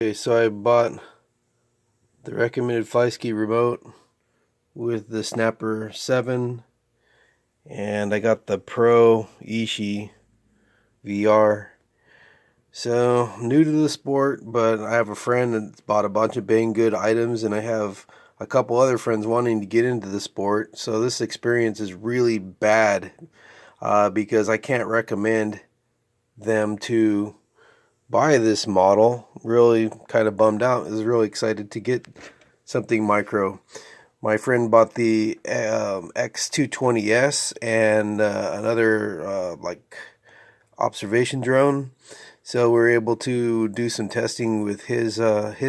Okay, so I bought the recommended fly ski remote with the Snapper 7, and I got the Pro Eachine VR. So, new to the sport, but I have a friend that's bought a bunch of Banggood items, and I have a couple other friends wanting to get into the sport. So this experience is really bad because I can't recommend them to buy this model. Really kind of bummed out. I was really excited to get something micro. My friend bought the X220S and another like observation drone, so we're able to do some testing with his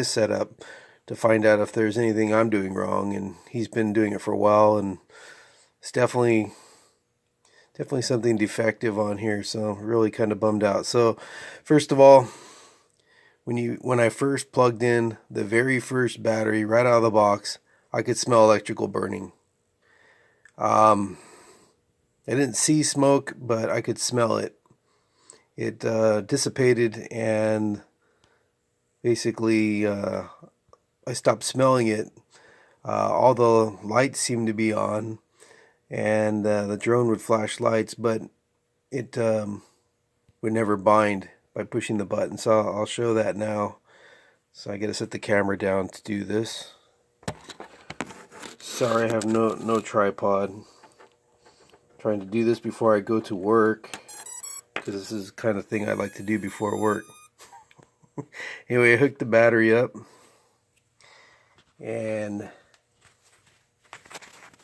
setup to find out if there's anything I'm doing wrong. And he's been doing it for a while, and it's definitely something defective on here. So really kind of bummed out. So first of all, when I first plugged in the very first battery right out of the box, I could smell electrical burning. I didn't see smoke, but I could smell it. It dissipated, and basically I stopped smelling it. All the lights seemed to be on, and the drone would flash lights, but it would never bind by pushing the button. So I'll show that now. So I gotta set the camera down to do this. Sorry, I have no tripod. I'm trying to do this before I go to work, because this is the kind of thing I like to do before work. Anyway, I hooked the battery up, and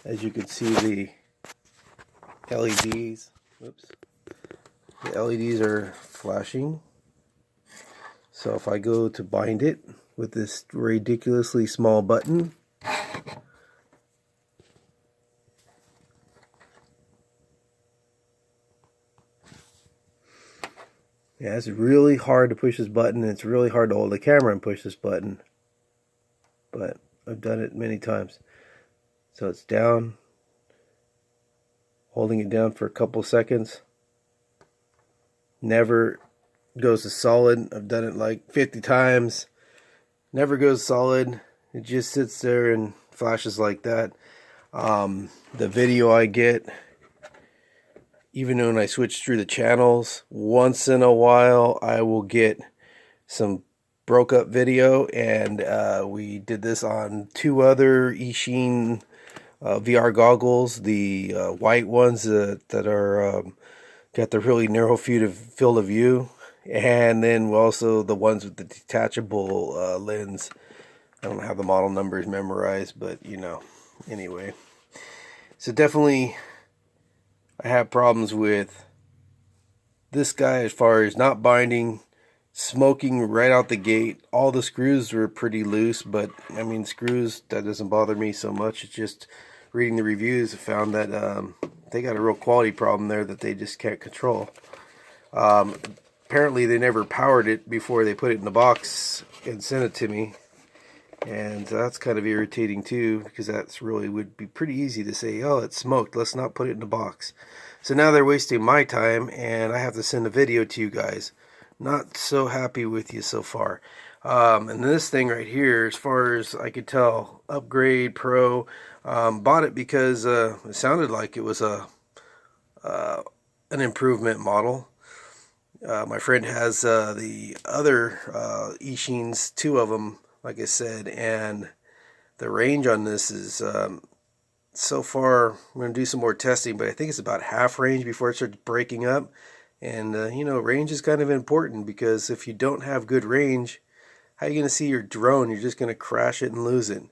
as you can see, the LEDs, the LEDs are flashing. So if I go to bind it with this ridiculously small button, yeah, it's really hard to push this button, and it's really hard to hold the camera and push this button, but I've done it many times. So it's down, holding it down for a couple seconds, never goes to solid. I've done it like 50 times, never goes solid. It just sits there and flashes like that. The video I get, even when I switch through the channels, once in a while I will get some broke up video, and we did this on two other Eachine VR goggles, the white ones that are got the really narrow field of view, and then also the ones with the detachable lens. I don't have the model numbers memorized, but you know, anyway. So definitely I have problems with this guy as far as not binding, smoking right out the gate. All the screws were pretty loose, but I mean, screws, that doesn't bother me so much. It's just reading the reviews, I found that they got a real quality problem there that they just can't control. Apparently they never powered it before they put it in the box and sent it to me, and that's kind of irritating too, because that's really would be pretty easy to say, oh, it's smoked, let's not put it in the box. So now they're wasting my time, and I have to send a video to you guys. Not so happy with you so far. And this thing right here, as far as I could tell, Upgrade Pro, bought it because it sounded like it was an improvement model. My friend has the other Eachines, two of them, like I said, and the range on this is so far, I'm going to do some more testing, but I think it's about half range before it starts breaking up. And you know, range is kind of important, because if you don't have good range, how are you going to see your drone? You're just going to crash it and lose it.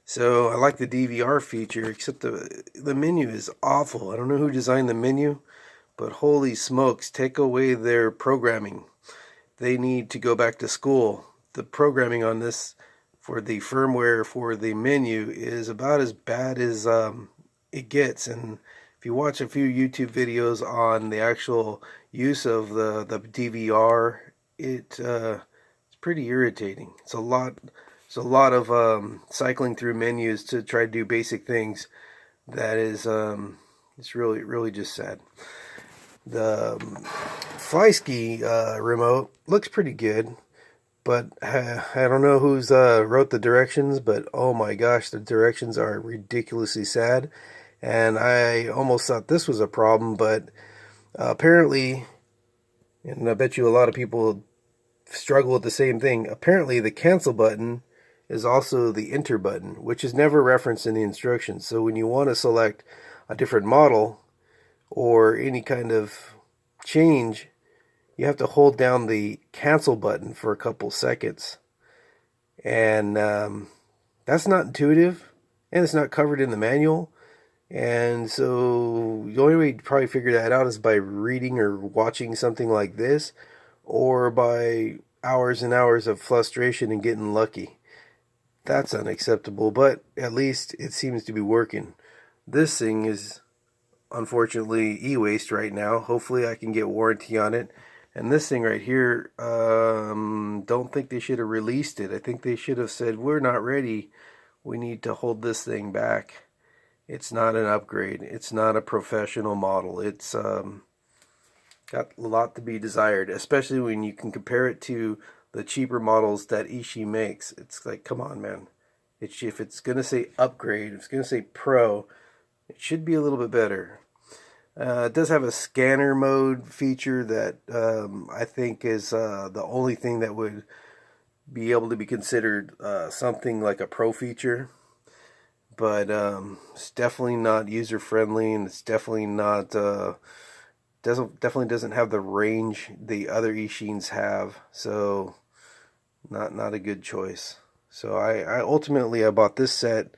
So I like the DVR feature, except the menu is awful. I don't know who designed the menu, but holy smokes, take away their programming. They need to go back to school. The programming on this for the firmware for the menu is about as bad as it gets. And if you watch a few YouTube videos on the actual use of the DVR, it's pretty irritating. It's a lot of cycling through menus to try to do basic things. That is it's really just sad. The fly ski remote looks pretty good, But I don't know who's wrote the directions, but oh my gosh, the directions are ridiculously sad. And I almost thought this was a problem, but apparently, and I bet you a lot of people struggle with the same thing. Apparently, the cancel button is also the enter button, which is never referenced in the instructions. So when you want to select a different model or any kind of change, you have to hold down the cancel button for a couple seconds. And that's not intuitive, and it's not covered in the manual. And so the only way to probably figure that out is by reading or watching something like this, or by hours and hours of frustration and getting lucky. That's unacceptable, but at least it seems to be working. This thing is unfortunately e-waste right now. Hopefully I can get warranty on it. And this thing right here, don't think they should have released it. I think they should have said, we're not ready. We need to hold this thing back. It's not an upgrade. It's not a professional model. It's got a lot to be desired, especially when you can compare it to the cheaper models that Eachine makes. It's like, come on, man. If it's going to say upgrade, if it's going to say pro, it should be a little bit better. It does have a scanner mode feature that I think is the only thing that would be able to be considered something like a pro feature. But it's definitely not user friendly, and it's definitely not definitely doesn't have the range the other Eachines have. So not a good choice. So I ultimately I bought this set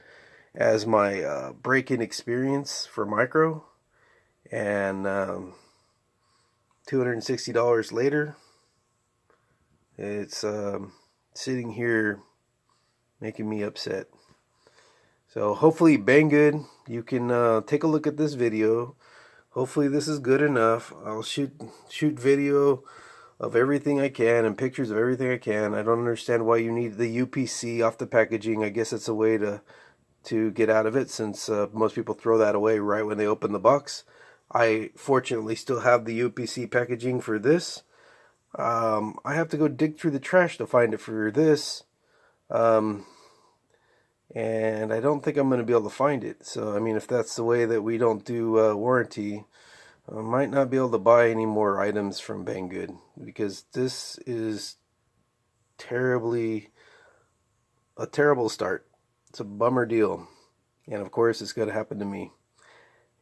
as my break-in experience for micro, and $260 later, it's sitting here making me upset. So hopefully, Banggood, you can take a look at this video. Hopefully this is good enough. I'll shoot video of everything I can and pictures of everything I can. I don't understand why you need the UPC off the packaging. I guess it's a way to get out of it, since most people throw that away right when they open the box. I fortunately still have the UPC packaging for this. I have to go dig through the trash to find it for this. And I don't think I'm going to be able to find it. So, I mean, if that's the way that we don't do warranty, I might not be able to buy any more items from Banggood, because this is a terrible start. It's a bummer deal. And of course, it's going to happen to me.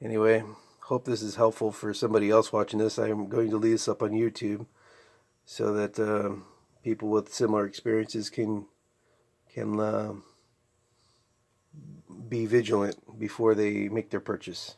Anyway, hope this is helpful for somebody else watching this. I'm going to leave this up on YouTube so that people with similar experiences can be vigilant before they make their purchase.